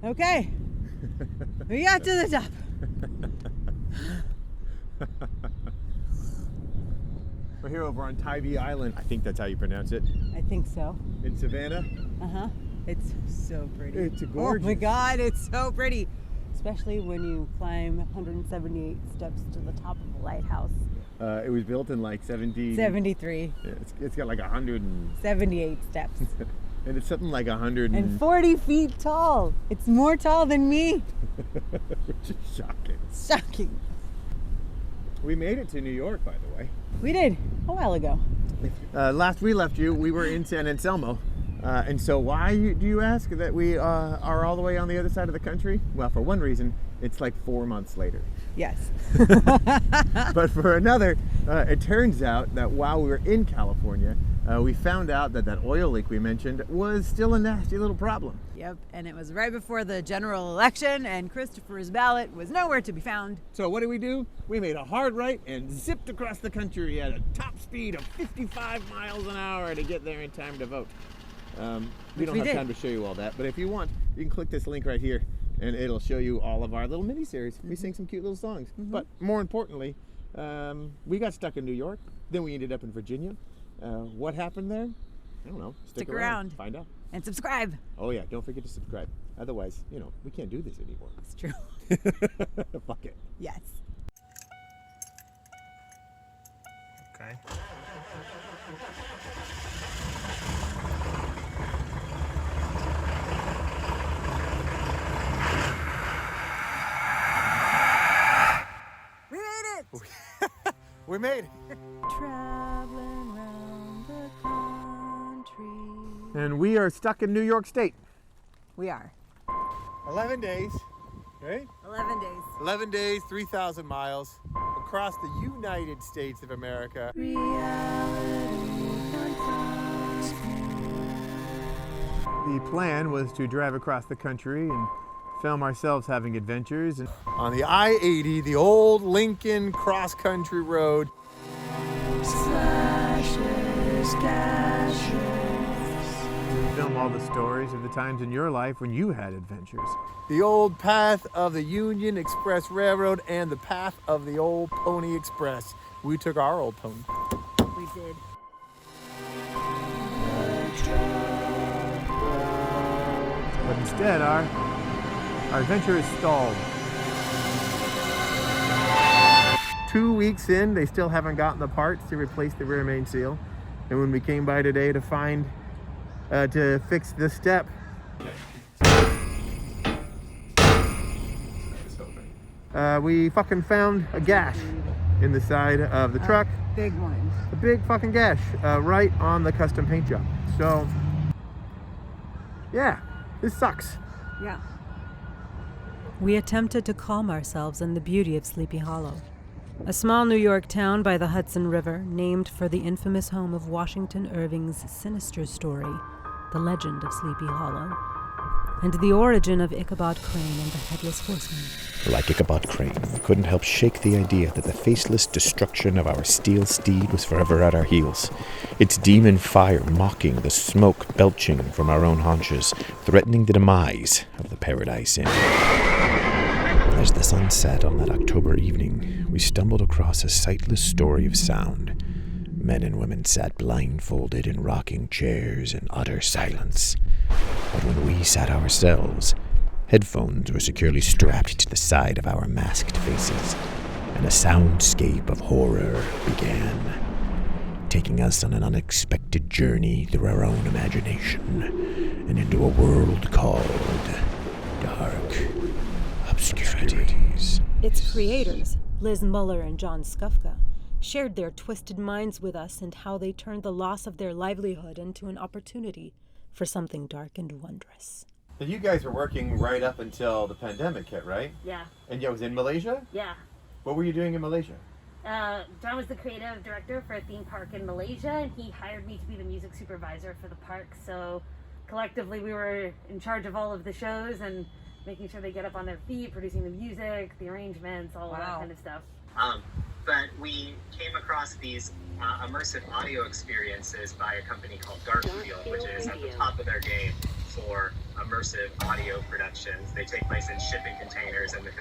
Okay. We got to the top. We're here over on Tybee Island. I think that's how you pronounce it. I think so. In Savannah. Uh-huh. It's so pretty. It's gorgeous. Oh my God, it's so pretty. Especially when you climb 178 steps to the top of the lighthouse. It was built in like 73. Yeah, it's got like 78 steps. And it's something like 100 and 40 feet tall. It's more tall than me. Which is shocking. Shocking. We made it to New York, by the way. We did a while ago. Last we left you, we were in San Anselmo. And so why do you ask that we are all the way on the other side of the country? Well, for one reason, it's like 4 months later. Yes. But for another, it turns out that while we were in California, we found out that that oil leak we mentioned was still a nasty little problem. Yep, and it was right before the general election, and Christopher's ballot was nowhere to be found. So what did? We made a hard right and zipped across the country at a top speed of 55 miles an hour to get there in time to vote. We don't have time to show you all that, but if you want, you can click this link right here and it'll show you all of our little mini-series. We sing some cute little songs. But more importantly, we got stuck in New York, then we ended up in Virginia. What happened there? I don't know. Stick around. Find out. And subscribe. Oh yeah, don't forget to subscribe. Otherwise, we can't do this anymore. It's true. Fuck it. Yes. Okay. We made it. Traveling around the country. And we are stuck in New York State. We are. 11 days, right? 11 days. 11 days, 3,000 miles across the United States of America. The plan was to drive across the country and film ourselves having adventures on the I-80, the old Lincoln cross-country road. Slashes, dashes. Film all the stories of the times in your life when you had adventures. The old path of the Union Express Railroad and the path of the old Pony Express. We took our old pony. We did. But instead, our adventure is stalled. 2 weeks in, they still haven't gotten the parts to replace the rear main seal. And when we came by today to fix the step, we fucking found a gash in the side of the truck. Big one. A big fucking gash right on the custom paint job. So, yeah, this sucks. Yeah. We attempted to calm ourselves in the beauty of Sleepy Hollow, a small New York town by the Hudson River named for the infamous home of Washington Irving's sinister story, The Legend of Sleepy Hollow, and the origin of Ichabod Crane and the Headless Horseman. Like Ichabod Crane, we couldn't help shake the idea that the faceless destruction of our steel steed was forever at our heels, its demon fire mocking the smoke belching from our own haunches, threatening the demise of the Paradise Inn. As the sun set on that October evening, we stumbled across a sightless story of sound. Men and women sat blindfolded in rocking chairs in utter silence. But when we sat ourselves, headphones were securely strapped to the side of our masked faces, and a soundscape of horror began, taking us on an unexpected journey through our own imagination and into a world called Dark Obscurities. Its creators, Liz Muller and John Skufca, shared their twisted minds with us and how they turned the loss of their livelihood into an opportunity for something dark and wondrous. So you guys were working right up until the pandemic hit, right? Yeah. And you was in Malaysia? Yeah. What were you doing in Malaysia? John was the creative director for a theme park in Malaysia, and he hired me to be the music supervisor for the park. So collectively we were in charge of all of the shows and making sure they get up on their feet, producing the music, the arrangements, all of that kind of stuff. But we came across these immersive audio experiences by a company called Dark Obscurities, which is at the top of their game for immersive immersive audio productions. They take place in shipping containers and the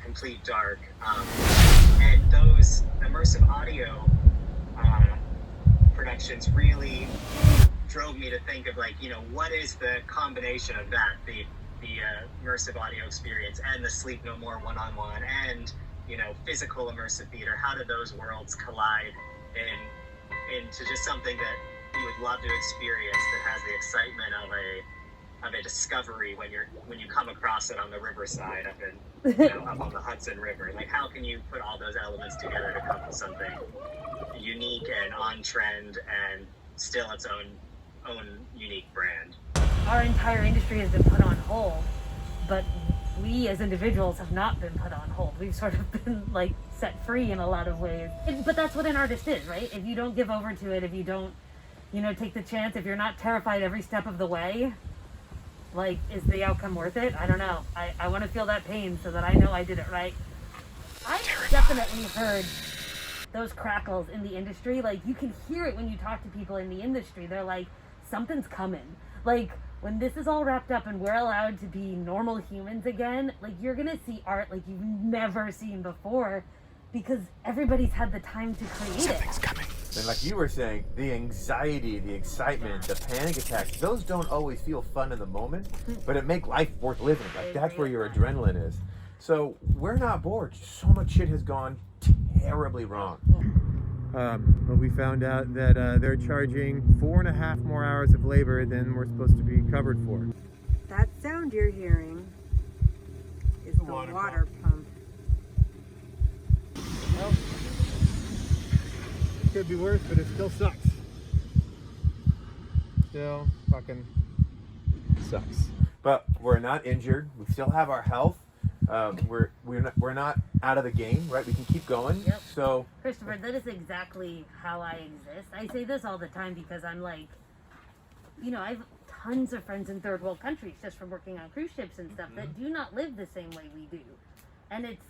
complete dark. And those immersive audio productions really drove me to think of, like, you know, what is the combination of that, the immersive audio experience and the Sleep No More one-on-one and, you know, physical immersive theater. How do those worlds collide into just something that you would love to experience, that has the excitement of a discovery when you come across it on the riverside up on the Hudson River? Like, how can you put all those elements together to come to something unique and on trend and still its own unique brand? Our entire industry has been put on hold, but we as individuals have not been put on hold. We've sort of been, like, set free in a lot of ways. But that's what an artist is, right? If you don't give over to it, if you don't, you know, take the chance, if you're not terrified every step of the way, like, is the outcome worth it? I don't know. I want to feel that pain so that I know I did it right. I've definitely heard those crackles in the industry. Like, you can hear it when you talk to people in the industry. They're like, something's coming. Like, when this is all wrapped up and we're allowed to be normal humans again, like, you're gonna see art like you've never seen before, because everybody's had the time to create it. Something's coming. And like you were saying, the anxiety, the excitement, the panic attacks, those don't always feel fun in the moment, but it make life worth living. Like, that's where your adrenaline is. So we're not bored. So much shit has gone terribly wrong. But we found out that they're charging 4.5 more hours of labor than we're supposed to be covered for. That sound you're hearing is the water pump. Well, it could be worse, but it still sucks. Still fucking sucks. But we're not injured. We still have our health. We're not out of the game, right? We can keep going. Yep. So, Christopher, that is exactly how I exist. I say this all the time because I'm like, you know, I've tons of friends in third world countries just from working on cruise ships and stuff that do not live the same way we do. And it's,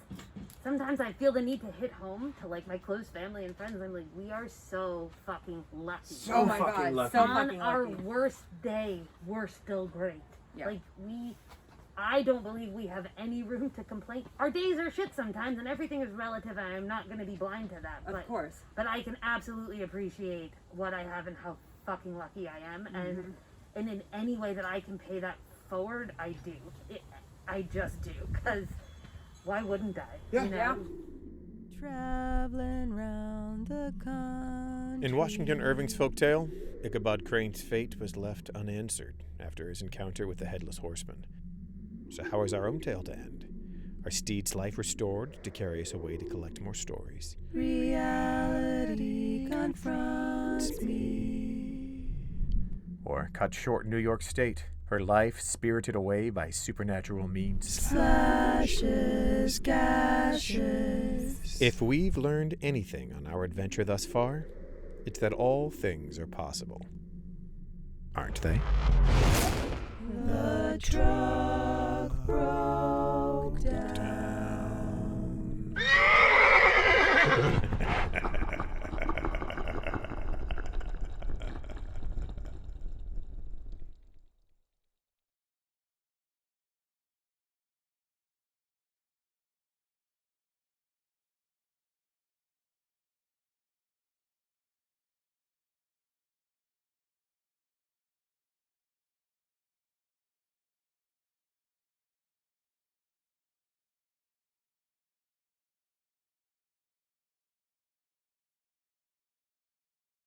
sometimes I feel the need to hit home to, like, my close family and friends. I'm like, we are so fucking lucky. so fucking lucky. On our worst day, we're still great. Yeah. Like, I don't believe we have any room to complain. Our days are shit sometimes, and everything is relative, and I'm not going to be blind to that. Of course. But I can absolutely appreciate what I have and how fucking lucky I am. And in any way that I can pay that forward, I do. I just do. Because why wouldn't I? Yeah. You know? Yeah. Traveling round the country. In Washington Irving's folktale, Ichabod Crane's fate was left unanswered after his encounter with the Headless Horseman. So how is our own tale to end? Our steed's life restored to carry us away to collect more stories. Reality confronts me. Or cut short in New York State, her life spirited away by supernatural means. Slashes, gashes. If we've learned anything on our adventure thus far, it's that all things are possible. Aren't they? The